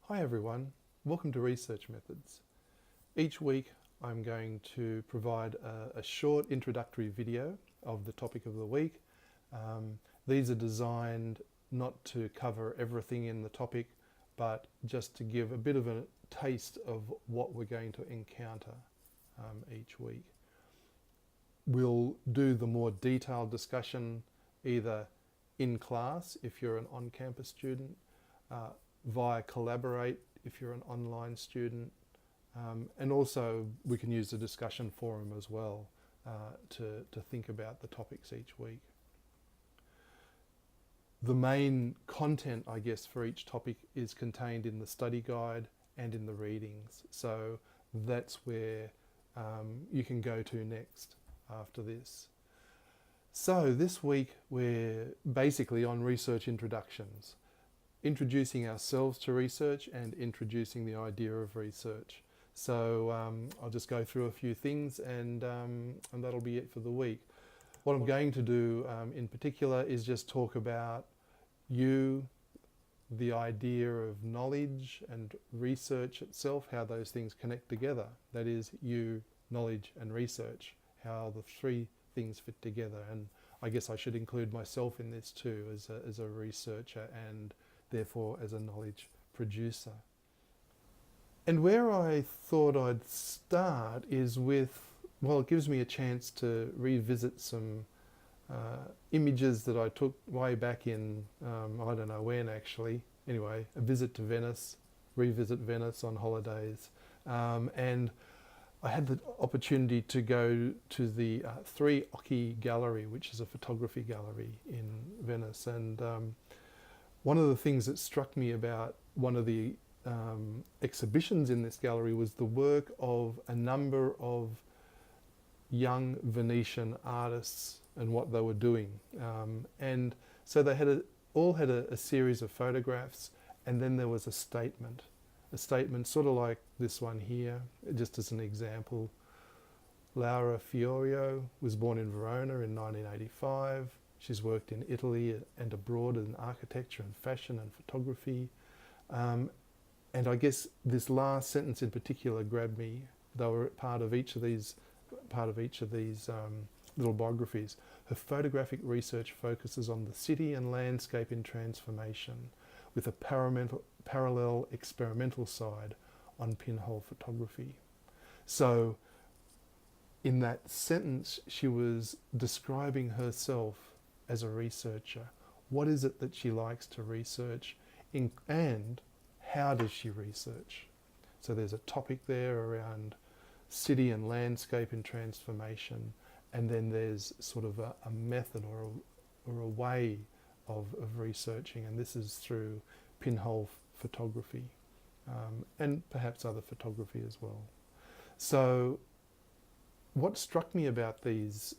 Hi everyone, welcome to Research Methods. Each week I'm going to provide a short introductory video of the topic of the week. These are designed not to cover everything in the topic, but just to give a bit of a taste of what we're going to encounter each week. We'll do the more detailed discussion either in class if you're an on-campus student, via Collaborate if you're an online student, and also we can use the discussion forum as well to think about the topics each week. The main content, I guess, for each topic is contained in the study guide and in the readings. So that's where you can go to next after this. So this week we're basically on research introductions, introducing ourselves to research and introducing the idea of research. So I'll just go through a few things and that'll be it for the week. What I'm going to do in particular is just talk about you, the idea of knowledge and research itself, how those things connect together. That is, you, knowledge and research, how the three things fit together. And I guess I should include myself in this too as a researcher and therefore as a knowledge producer. And where I thought I'd start is with, well, it gives me a chance to revisit some images that I took way back in, I don't know when actually, anyway, a visit to Venice, revisit Venice on holidays. And I had the opportunity to go to the Three Occhi Gallery, which is a photography gallery in Venice. And one of the things that struck me about one of the exhibitions in this gallery was the work of a number of young Venetian artists and what they were doing. And so they had all had a series of photographs, and then there was a statement sort of like this one here, just as an example. Laura Fiorio was born in Verona in 1985. She's worked in Italy and abroad in architecture and fashion and photography. And I guess this last sentence in particular grabbed me. They were part of each of these little biographies. Her photographic research focuses on the city and landscape in transformation, with a parallel experimental side on pinhole photography. So in that sentence, she was describing herself as a researcher. What is it that she likes to research and how does she research? So there's a topic there around city and landscape in transformation, and then there's sort of a method or a way of researching, and this is through pinhole photography and perhaps other photography as well. So what struck me about these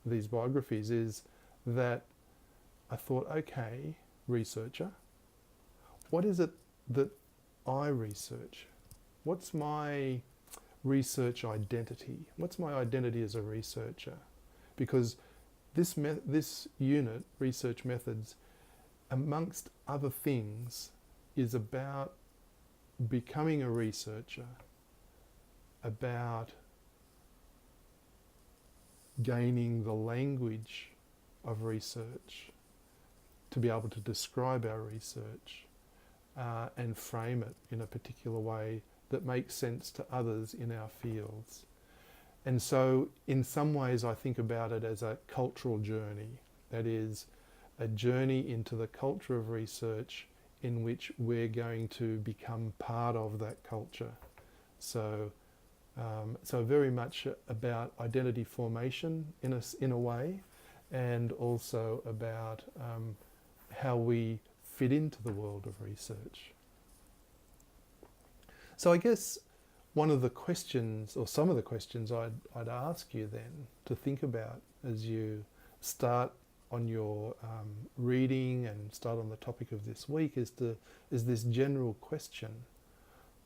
biographies is that I thought, okay, researcher, what is it that I research? What's my research identity? What's my identity as a researcher? Because this unit, Research Methods, amongst other things, is about becoming a researcher, about gaining the language of research to be able to describe our research and frame it in a particular way that makes sense to others in our fields. And so in some ways I think about it as a cultural journey, that is a journey into the culture of research in which we're going to become part of that culture. So very much about identity formation in a way, and also about how we fit into the world of research. So I guess one of the questions, or some of the questions I'd ask you then to think about as you start on your reading and start on the topic of this week is this general question: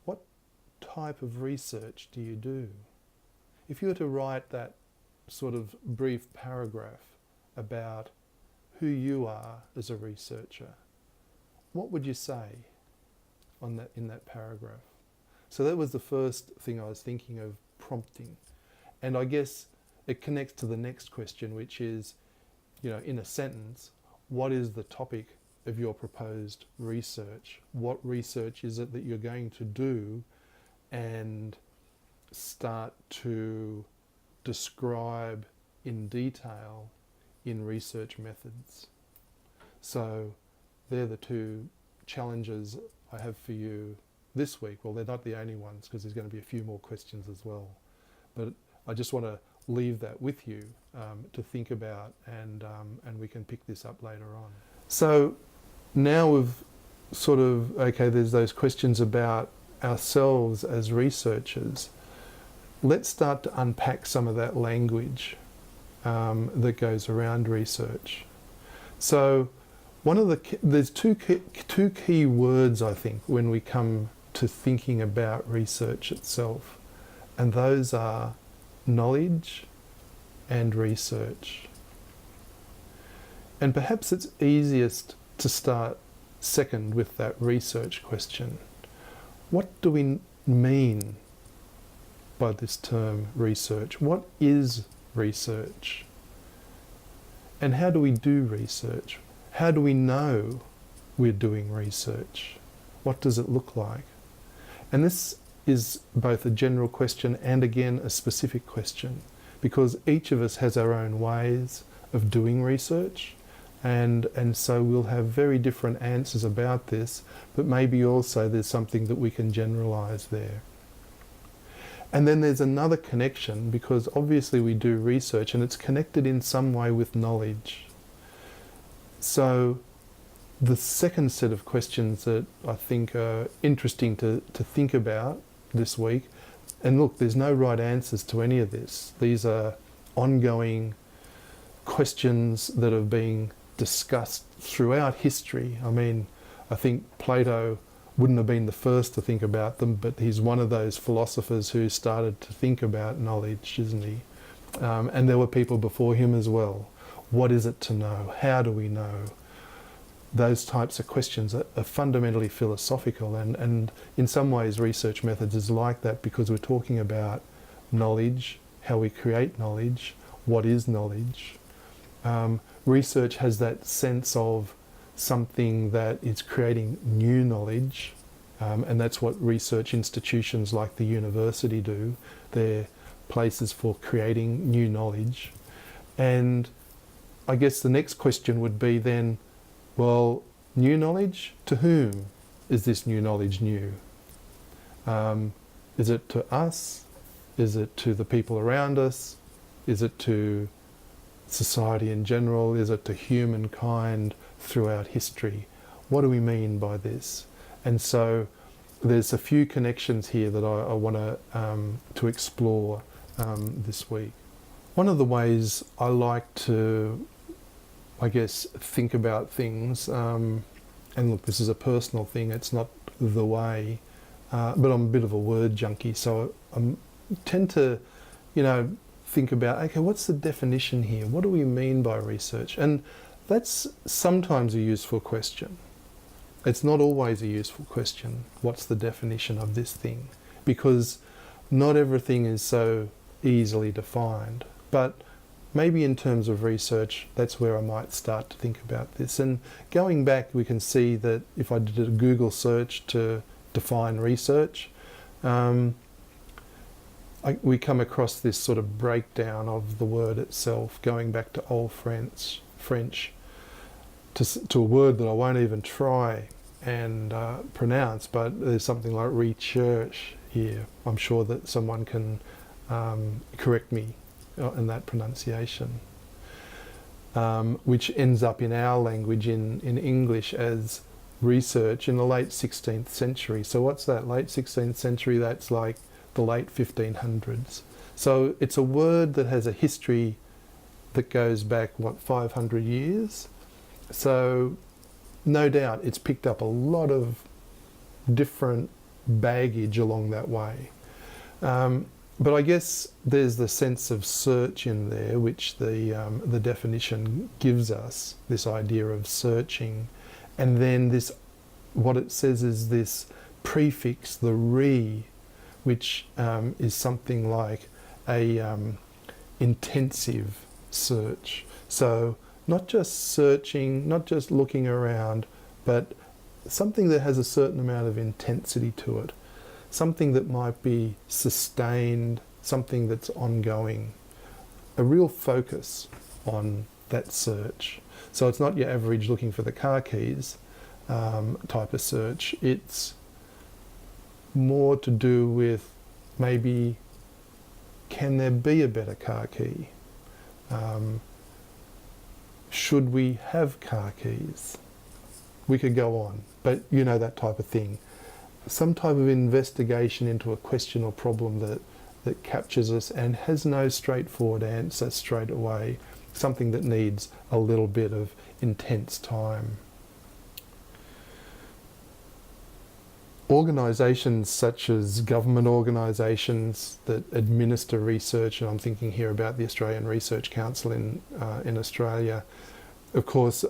what type of research do you do? If you were to write that sort of brief paragraph about who you are as a researcher, what would you say? on that in that paragraph. So that was the first thing I was thinking of, prompting. And I guess it connects to the next question, which is, in a sentence, what is the topic of your proposed research? What research is it that you're going to do, and start to describe in detail in research methods. So they're the two challenges I have for you this week. Well, they're not the only ones, because there's going to be a few more questions as well. But I just want to leave that with you to think about, and we can pick this up later on. So now we've sort of, there's those questions about ourselves as researchers. Let's start to unpack some of that language that goes around research. So there's two key words, I think, when we come to thinking about research itself, and those are knowledge and research. And perhaps it's easiest to start second with that research question. What do we mean by this term research? What is research? And how do we do research? How do we know we're doing research? What does it look like? And this is both a general question and, again, a specific question, because each of us has our own ways of doing research, and so we'll have very different answers about this, but maybe also there's something that we can generalize there. And then there's another connection, because obviously we do research and it's connected in some way with knowledge. So the second set of questions that I think are interesting to think about this week, and look, there's no right answers to any of this. These are ongoing questions that have been discussed throughout history. I mean, I think Plato wouldn't have been the first to think about them, but he's one of those philosophers who started to think about knowledge, isn't he? And there were people before him as well. What is it to know? How do we know? Those types of questions are fundamentally philosophical, and in some ways research methods is like that, because we're talking about knowledge, how we create knowledge, what is knowledge. Research has that sense of something that is creating new knowledge, and that's what research institutions like the university do. They're places for creating new knowledge. And I guess the next question would be then, well, new knowledge? To whom is this new knowledge new? Is it to us? Is it to the people around us? Is it to society in general? Is it to humankind throughout history? What do we mean by this? And so there's a few connections here that I want to explore this week. One of the ways I like to, I guess, think about things, and look, this is a personal thing, it's not the way, but I'm a bit of a word junkie, so I tend to, think about, okay, what's the definition here? What do we mean by research? And that's sometimes a useful question. It's not always a useful question. What's the definition of this thing? Because not everything is so easily defined. But maybe in terms of research, that's where I might start to think about this. And going back, we can see that if I did a Google search to define research, we come across this sort of breakdown of the word itself, going back to Old French to a word that I won't even try and pronounce, but there's something like research here. I'm sure that someone can correct me in that pronunciation, which ends up in our language in English as research in the late 16th century. So what's that, late 16th century? That's like the late 1500s. So it's a word that has a history that goes back, 500 years? So no doubt it's picked up a lot of different baggage along that way. But I guess there's the sense of search in there, which the definition gives us, this idea of searching. And then what it says is this prefix, the re, which is something like a intensive search. So not just searching, not just looking around, but something that has a certain amount of intensity to it, something that might be sustained, something that's ongoing, a real focus on that search. So it's not your average looking for the car keys type of search. It's more to do with maybe, can there be a better car key? Should we have car keys? We could go on, but you know, that type of thing. Some type of investigation into a question or problem that captures us and has no straightforward answer straight away, something that needs a little bit of intense time. Organisations such as government organisations that administer research, and I'm thinking here about the Australian Research Council in Australia, of course,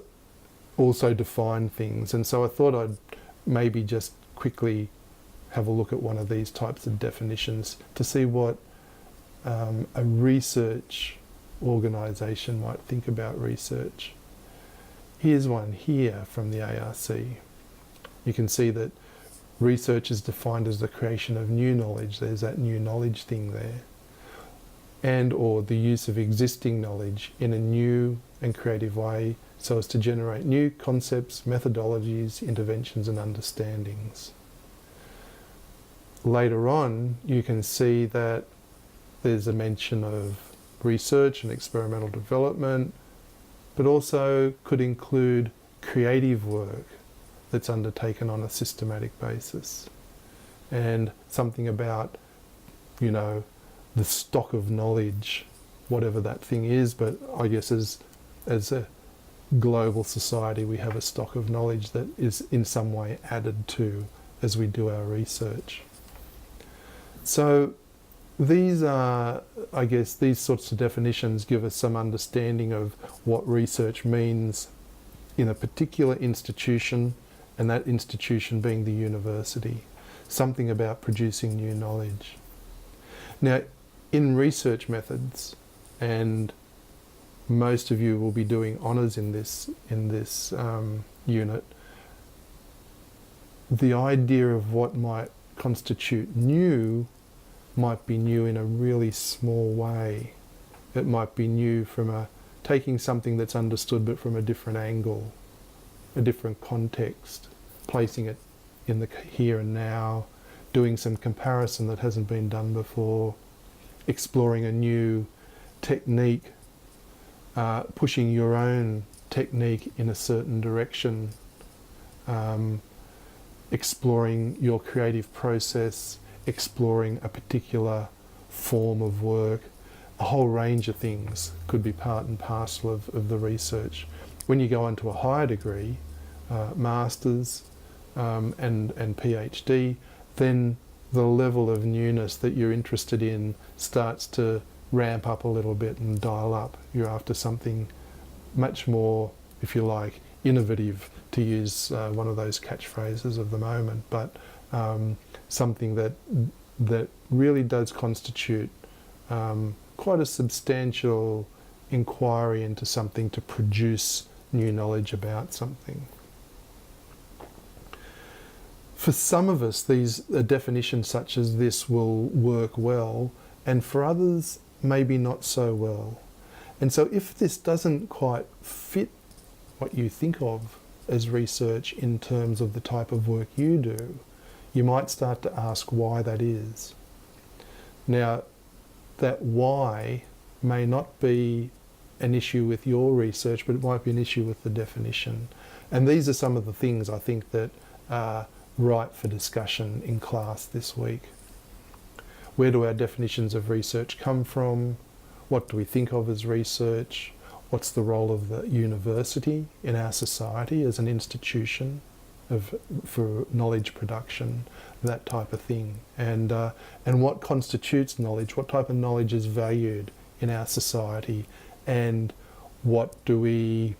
also define things. And so I thought I'd maybe just quickly have a look at one of these types of definitions to see what a research organisation might think about research. Here's one here from the ARC. You can see that research is defined as the creation of new knowledge. There's that new knowledge thing there. And or the use of existing knowledge in a new and creative way so as to generate new concepts, methodologies, interventions and understandings. Later on, you can see that there's a mention of research and experimental development, but also could include creative work that's undertaken on a systematic basis. And something about, you know, the stock of knowledge, whatever that thing is, but I guess as a global society we have a stock of knowledge that is in some way added to as we do our research. So these are, I guess, these sorts of definitions give us some understanding of what research means in a particular institution, and that institution being the university. Something about producing new knowledge. Now, in research methods, and most of you will be doing honours in this unit, the idea of what might constitute new might be new in a really small way. It might be new from taking something that's understood but from a different angle, a different context, placing it in the here and now, doing some comparison that hasn't been done before, exploring a new technique, pushing your own technique in a certain direction, exploring your creative process, exploring a particular form of work. A whole range of things could be part and parcel of the research. When you go on to a higher degree, masters and PhD, then the level of newness that you're interested in starts to ramp up a little bit and dial up. You're after something much more, if you like, innovative, to use one of those catchphrases of the moment, but something that really does constitute quite a substantial inquiry into something to produce new knowledge about something. For some of us, a definition such as this will work well, and for others, maybe not so well. And so if this doesn't quite fit what you think of as research in terms of the type of work you do, you might start to ask why that is. Now, that why may not be an issue with your research, but it might be an issue with the definition. And these are some of the things I think that are ripe for discussion in class this week. Where do our definitions of research come from? What do we think of as research? What's the role of the university in our society as an institution for knowledge production, that type of thing, and what constitutes knowledge? What type of knowledge is valued in our society, and how do we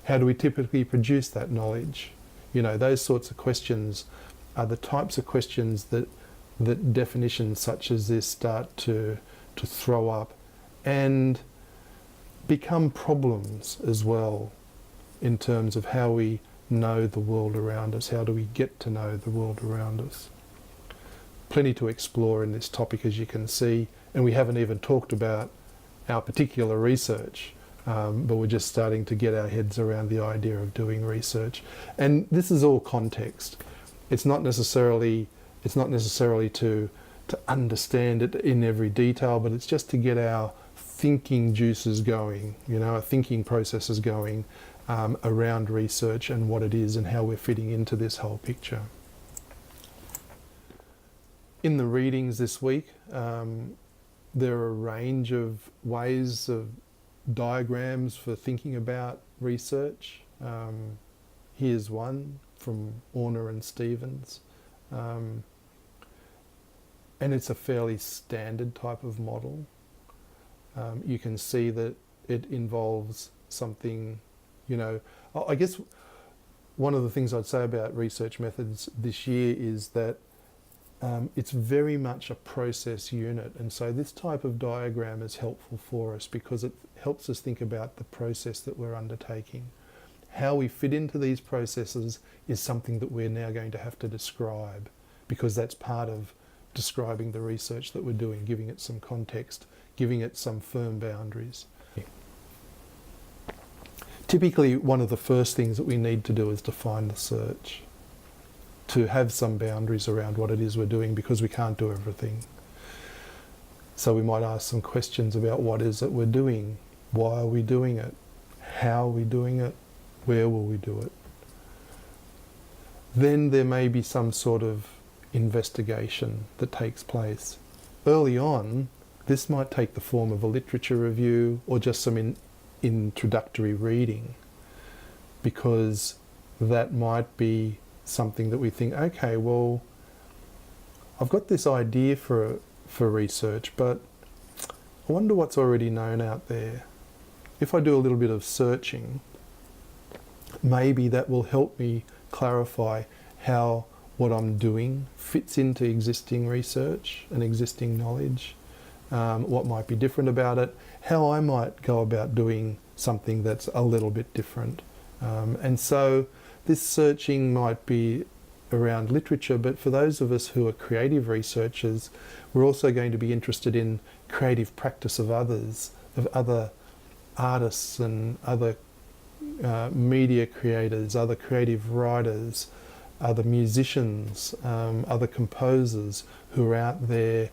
typically produce that knowledge? You know, those sorts of questions are the types of questions that definitions such as this start to throw up and become problems as well in terms of how we know the world around us. How do we get to know the world around us? Plenty to explore in this topic, as you can see, and we haven't even talked about our particular research, but we're just starting to get our heads around the idea of doing research. And this is all context. It's not necessarily to understand it in every detail, but it's just to get our thinking juices going, our thinking processes going around research and what it is and how we're fitting into this whole picture. In the readings this week, there are a range of ways of diagrams for thinking about research. Here's one from Orner and Stevens. And it's a fairly standard type of model. You can see that it involves something, I guess one of the things I'd say about research methods this year is that it's very much a process unit. And so this type of diagram is helpful for us because it helps us think about the process that we're undertaking. How we fit into these processes is something that we're now going to have to describe, because that's part of describing the research that we're doing, giving it some context, giving it some firm boundaries. Typically, one of the first things that we need to do is define the search, to have some boundaries around what it is we're doing, because we can't do everything. So we might ask some questions about what is it we're doing, why are we doing it, how are we doing it, where will we do it. Then there may be some sort of investigation that takes place. Early on, this might take the form of a literature review or just some introductory reading, because that might be something that we think, okay, well, I've got this idea for research, but I wonder what's already known out there. If I do a little bit of searching, maybe that will help me clarify how what I'm doing fits into existing research and existing knowledge, what might be different about it, how I might go about doing something that's a little bit different. And so this searching might be around literature, but for those of us who are creative researchers, we're also going to be interested in creative practice of others, of other artists and other media creators, other creative writers, other musicians, other composers who are out there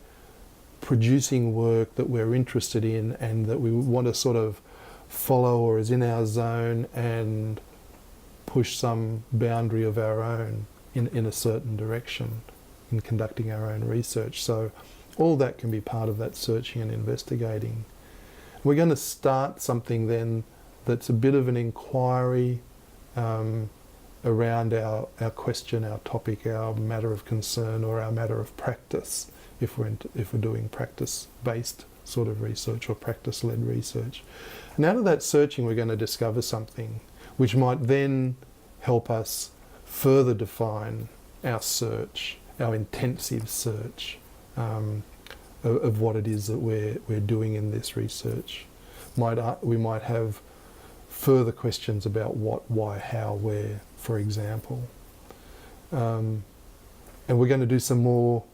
producing work that we're interested in and that we want to sort of follow or is in our zone and push some boundary of our own in a certain direction in conducting our own research. So all that can be part of that searching and investigating. We're going to start something then that's a bit of an inquiry around our question, our topic, our matter of concern or our matter of practice, if we're doing practice-based sort of research or practice-led research. And out of that searching, we're going to discover something which might then help us further define our search, our intensive search of what it is that we're doing in this research. We might have further questions about what, why, how, where, for example. And we're going to do some more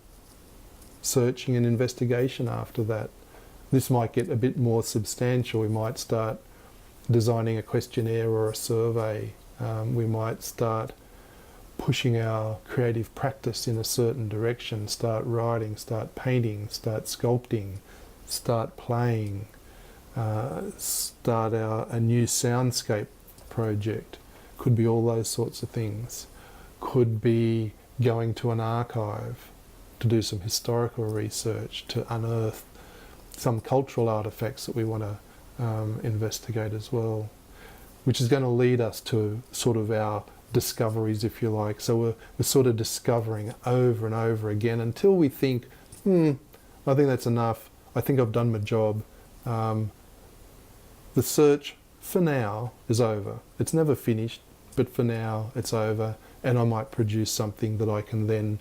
searching and investigation after that. This might get a bit more substantial. We might start designing a questionnaire or a survey. We might start pushing our creative practice in a certain direction, start writing, start painting, start sculpting, start playing, start a new soundscape project. Could be all those sorts of things. Could be going to an archive to do some historical research, to unearth some cultural artifacts that we want to investigate as well, which is going to lead us to sort of our discoveries, if you like. So we're sort of discovering over and over again until we think, I think that's enough. I think I've done my job. The search for now is over. It's never finished, but for now it's over, and I might produce something that I can then,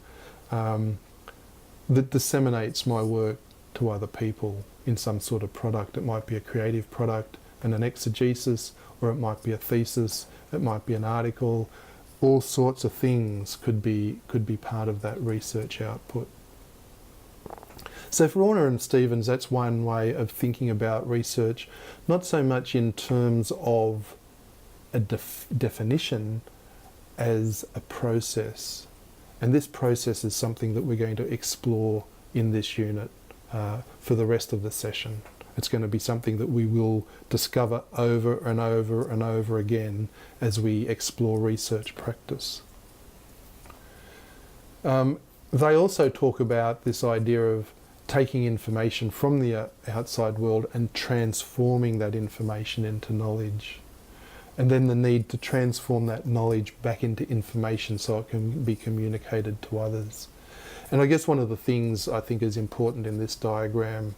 that disseminates my work to other people in some sort of product. It might be a creative product and an exegesis, or it might be a thesis, it might be an article. All sorts of things could be part of that research output. So for Orner and Stevens, that's one way of thinking about research, not so much in terms of a definition as a process. And this process is something that we're going to explore in this unit for the rest of the session. It's going to be something that we will discover over and over and over again as we explore research practice. They also talk about this idea of taking information from the outside world and transforming that information into knowledge. And then the need to transform that knowledge back into information so it can be communicated to others. And I guess one of the things I think is important in this diagram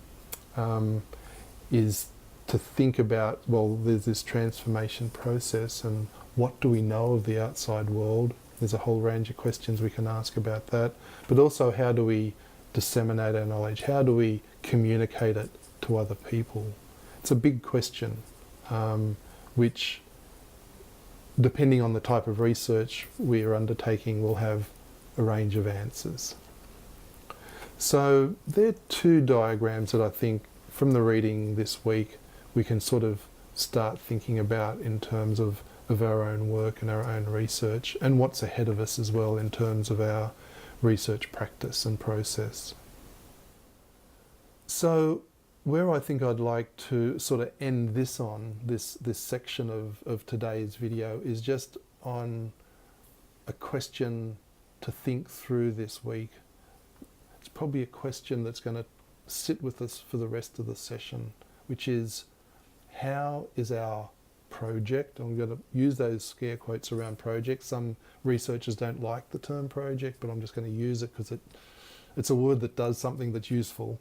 is to think about, well, there's this transformation process, and what do we know of the outside world? There's a whole range of questions we can ask about that. But also, how do we disseminate our knowledge? How do we communicate it to other people? It's a big question, which, depending on the type of research we are undertaking, will have a range of answers. So there are two diagrams that I think from the reading this week we can sort of start thinking about in terms of our own work and our own research, and what's ahead of us as well in terms of our research practice and process. So where I think I'd like to sort of end this on, this section of today's video, is just on a question to think through this week. It's probably a question that's going to sit with us for the rest of the session, which is, how is our project? I'm going to use those scare quotes around project. Some researchers don't like the term project, but I'm just going to use it because it's a word that does something that's useful.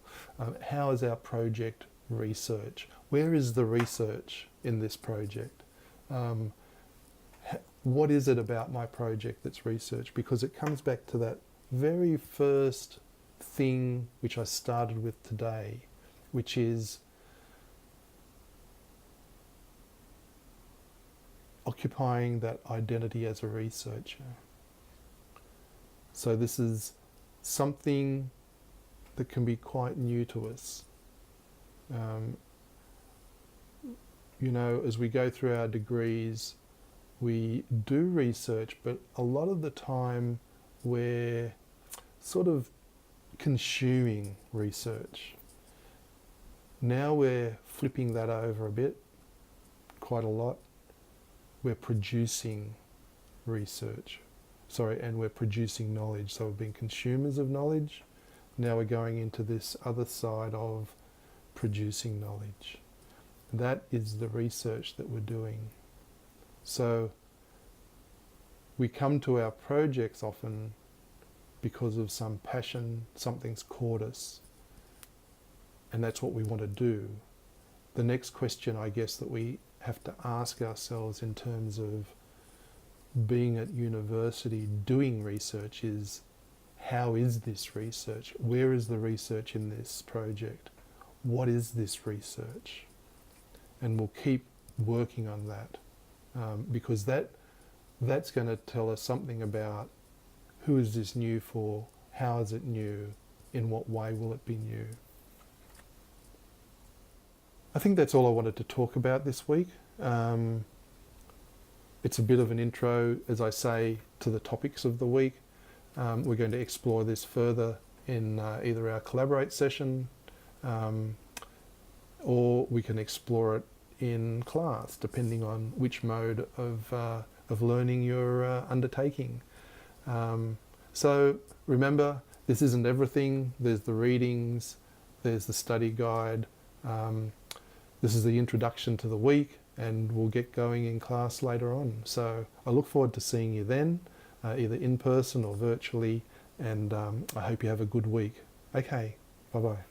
How is our project research? Where is the research in this project? What is it about my project that's research? Because it comes back to that very first thing which I started with today, which is occupying that identity as a researcher. So this is something that can be quite new to us. You know, as we go through our degrees, we do research, but a lot of the time we're sort of consuming research. Now we're flipping that over a bit, quite a lot. We're producing research. And we're producing knowledge. So we've been consumers of knowledge. Now we're going into this other side of producing knowledge. That is the research that we're doing. So we come to our projects often because of some passion, something's caught us, and that's what we want to do. The next question, I guess, that we have to ask ourselves in terms of being at university doing research is, how is this research? Where is the research in this project? What is this research? And we'll keep working on that, because that's going to tell us something about who is this new for, how is it new, in what way will it be new. I think that's all I wanted to talk about this week. It's a bit of an intro, as I say, to the topics of the week. We're going to explore this further in either our Collaborate session, or we can explore it in class, depending on which mode of learning you're undertaking. So remember, this isn't everything. There's the readings, there's the study guide. This is the introduction to the week, and we'll get going in class later on. So I look forward to seeing you then, either in person or virtually, and I hope you have a good week. Okay, bye-bye.